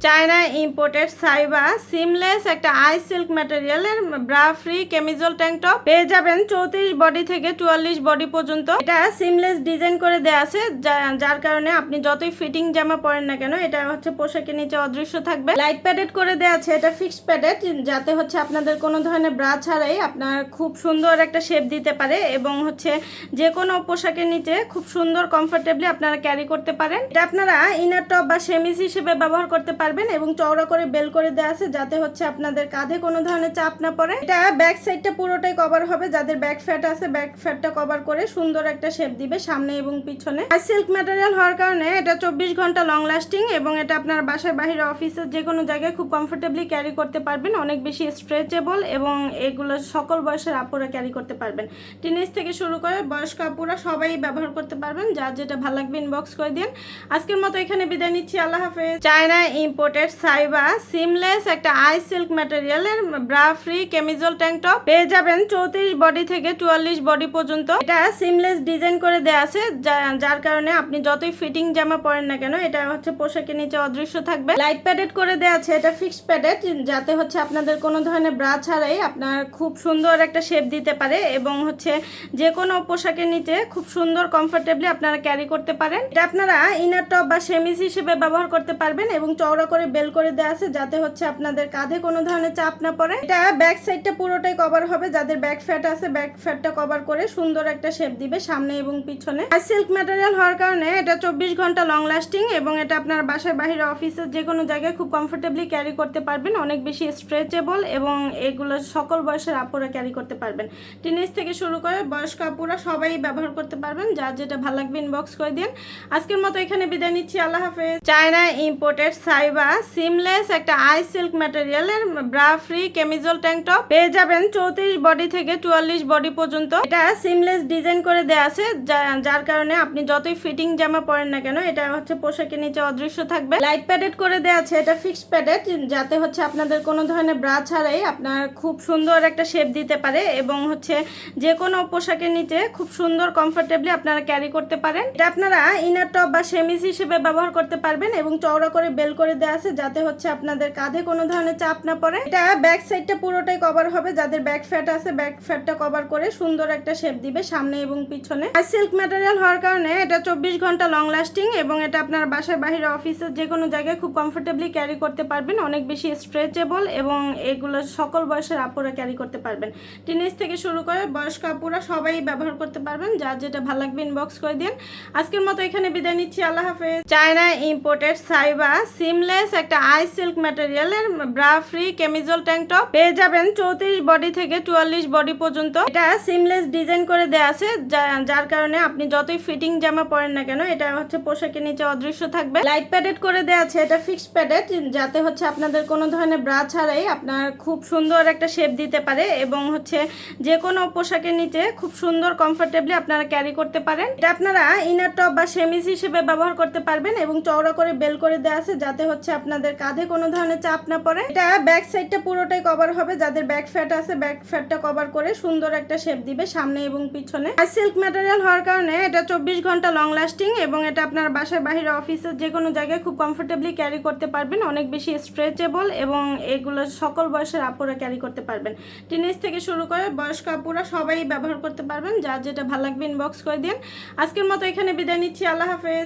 China imported সাইবা seamless একটা আই সিল্ক ম্যাটেরিয়ালের ব্রা ফ্রি কেমিজল ট্যাঙ্ক টপ পেয়ে যাবেন 34 বডি থেকে 44 বডি পর্যন্ত। এটা সিমলেস ডিজাইন করে দেয়া আছে, যার কারণে আপনি যতই ফিটিং জামা পরেন না কেন এটা হচ্ছে পোশাকের নিচে অদৃশ্য থাকবে। লাইট প্যাডেড করে দেয়া আছে, এটা ফিক্সড প্যাডেড, যাতে হচ্ছে আপনাদের কোনো ধরনের ব্রা ছাড়াই আপনার খুব সুন্দর একটা শেপ দিতে পারে এবং হচ্ছে যে কোনো পোশাকের নিচে খুব সুন্দর কমফোর্টেবলি আপনারা ক্যারি করতে পারেন। এটা আপনারা ইনার টপ বা সেমিজ হিসেবে ব্যবহার করতে পারেন এবং চওড়া করে বেল করে দেওয়া আছে, যাতে হচ্ছে আপনাদের কাঁধে কোনো ধরনের চাপ না পড়ে। এটা ব্যাক সাইডটা পুরোটাই কভার হবে, যাদের ব্যাক ফ্যাট আছে ব্যাক ফ্যাটটা কভার করে সুন্দর একটা শেপ দিবে সামনে এবং পিছনে। আর সিল্ক ম্যাটেরিয়াল হওয়ার কারণে এটা 24 ঘন্টা লং লাস্টিং এবং এটা আপনার বাসায় বাহিরে অফিসে যে কোনো জায়গায় খুব কমফোর্টেবলি ক্যারি করতে পারবেন। অনেক বেশি স্ট্রেচেবল এবং এগুলো সকল বয়সের আপুরা ক্যারি করতে পারবেন। টিনেজ থেকে শুরু করে বয়স্ক আপুরা সবাই ব্যবহার করতে পারবেন। যার যেটা ভালো লাগবে ইনবক্স করে দিন। আজকের মতো এখানে বিদায় নিচ্ছি, আল্লাহ হাফেজ। চায়না ইম্পোর্টেড সাইবা সিমলেস একটা আই সিল্ক ম্যাটেরিয়ালের ব্রা ফ্রি কেমিজল ট্যাঙ্ক টপ পেয়ে যাবেন 34 বডি থেকে 44 বডি পর্যন্ত। এটা সিমলেস ডিজাইন করে দেয়া আছে, যার কারণে আপনি যতই ফিটিং জামা পরেন না কেন এটা হচ্ছে পোশাকের নিচে অদৃশ্য থাকবে। লাইট প্যাডেড করে দেয়া আছে, এটা ফিক্সড প্যাডেড, যাতে হচ্ছে আপনাদের কোনো ধরনের ব্রা ছাড়াই আপনার খুব সুন্দর একটা শেপ দিতে পারে এবং হচ্ছে যে কোনো পোশাকের নিচে খুব সুন্দর কমফোর্টেবলি আপনারা ক্যারি করতে পারেন। এটা আপনারা ইনার টপ বা সেমিজ হিসেবে ব্যবহার করতে পারবেন এবং চওড়া করে বেল করে দেওয়া আছে, যাতে হচ্ছে আপনাদের কাঁধে কোনো ধরনের চাপ না পড়ে। এটা ব্যাক সাইডটা পুরোটাই কভার হবে, যাদের ব্যাক ফ্যাট আছে ব্যাক ফ্যাটটা কভার করে সুন্দর একটা শেপ দিবে সামনে এবং পিছনে। আর সিল্ক ম্যাটেরিয়াল হওয়ার কারণে এটা 24 ঘন্টা লং লাস্টিং এবং এটা আপনার বাসায় বাহিরে অফিসে যে কোনো জায়গায় খুব কমফোর্টেবলি ক্যারি করতে পারবেন। অনেক বেশি স্ট্রেচেবল এবং এগুলো সকল বয়সের আপুরা ক্যারি করতে পারবেন। টিনেজ থেকে শুরু করে বয়স্ক আপুরা সবাই ব্যবহার করতে পারবেন। যার যেটা ভালো লাগবে ইনবক্স করে দিন। আজকের মতো এখানে বিদায় নিচ্ছি, আল্লাহ হাফেজ। চায়না ইম্পোর্টেড সাইবা সিমলেস একটা আই সিল্ক ম্যাটেরিয়ালের ব্রা ফ্রি কেমিজল ট্যাঙ্ক টপ পেয়ে যাবেন 34 বডি থেকে 44 বডি পর্যন্ত। এটা সিমলেস ডিজাইন করে দেয়া আছে, যার কারণে আপনি যতই ফিটিং জামা পরেন না কেন এটা হচ্ছে পোশাকের নিচে অদৃশ্য থাকবে। লাইট প্যাডেড করে দেয়া আছে, এটা ফিক্সড প্যাডেড, যাতে হচ্ছে আপনাদের কোনো ধরনের ব্রা ছাড়াই আপনার খুব সুন্দর একটা শেপ দিতে পারে এবং হচ্ছে যে কোনো পোশাকের নিচে খুব সুন্দর কমফোর্টেবলি আপনারা ক্যারি করতে পারেন। এটা আপনারা ইনার টপ বা সেমিজ হিসেবে ব্যবহার করতে পারবেন এবং চওড়া করে বেল করে দেওয়া আছে, যাতে হচ্ছে আপনাদের কাঁধে কোনো ধরনের চাপ না পড়ে। এটা ব্যাক সাইডটা পুরোটাই কভার হবে, যাদের ব্যাক ফ্যাট আছে ব্যাক ফ্যাটটা কভার করে সুন্দর একটা শেপ দিবে সামনে এবং পিছনে। আর সিল্ক ম্যাটেরিয়াল হওয়ার কারণে এটা 24 ঘন্টা লং লাস্টিং এবং এটা আপনার বাসায় বাহিরে অফিসে যে কোনো জায়গায় খুব কমফোর্টেবলি ক্যারি করতে পারবেন। অনেক বেশি স্ট্রেচেবল এবং এগুলো সকল বয়সের আপুরা ক্যারি করতে পারবেন। টিনেজ থেকে শুরু করে বয়স্ক আপুরা সবাই ব্যবহার করতে পারবেন। যার যেটা ভালো লাগবে ইনবক্স করে দিন। আজকের মতো এখানে বিদায় নিচ্ছি, আল্লাহ হাফেজ। চায়না ইম্পোর্টেড সাইবা সিমলেস একটা আই সিল্ক ম্যাটেরিয়ালের ব্রা ফ্রি কেমিজল ট্যাঙ্ক টপ পেয়ে যাবেন 34 বডি থেকে 44 বডি পর্যন্ত। এটা সিমলেস ডিজাইন করে দেয়া আছে, যার কারণে আপনি যতই ফিটিং জামা পরেন না কেন এটা হচ্ছে পোশাকের নিচে অদৃশ্য থাকবে। লাইট প্যাডেড করে দেয়া আছে, এটা ফিক্সড প্যাডেড, যাতে হচ্ছে আপনাদের কোনো ধরনের ব্রা ছাড়াই আপনার খুব সুন্দর একটা শেপ দিতে পারে এবং হচ্ছে যে কোনো পোশাকের নিচে খুব সুন্দর কমফোর্টেবলি আপনারা ক্যারি করতে পারেন। এটা আপনারা ইনার টপ বা সেমিজ হিসেবে ব্যবহার করতে পারবেন এবং চওড়া করে বেল করে দেওয়া আছে, যাতে হচ্ছে আপনাদের কাঁধে কোনো ধরনের চাপ না পড়ে। এটা ব্যাক সাইডটা পুরোটাই কভার হবে, যাদের ব্যাক ফ্যাট আছে ব্যাক ফ্যাটটা কভার করে সুন্দর একটা শেপ দিবে সামনে এবং পিছনে। আর সিল্ক ম্যাটেরিয়াল হওয়ার কারণে এটা 24 ঘন্টা লং লাস্টিং এবং এটা আপনার বাসায় বাহিরে অফিসে যে কোনো জায়গায় খুব কমফোর্টেবলি ক্যারি করতে পারবেন। অনেক বেশি স্ট্রেচেবল এবং এগুলো সকল বয়সের আপুরা ক্যারি করতে পারবেন। টিনেজ থেকে শুরু করে বয়স্ক আপুরা সবাই ব্যবহার করতে পারবেন। যার যেটা ভালো লাগবে ইনবক্স করে দিন। আজকের মতো এখানে বিদায় নিচ্ছি, আল্লাহ হাফেজ।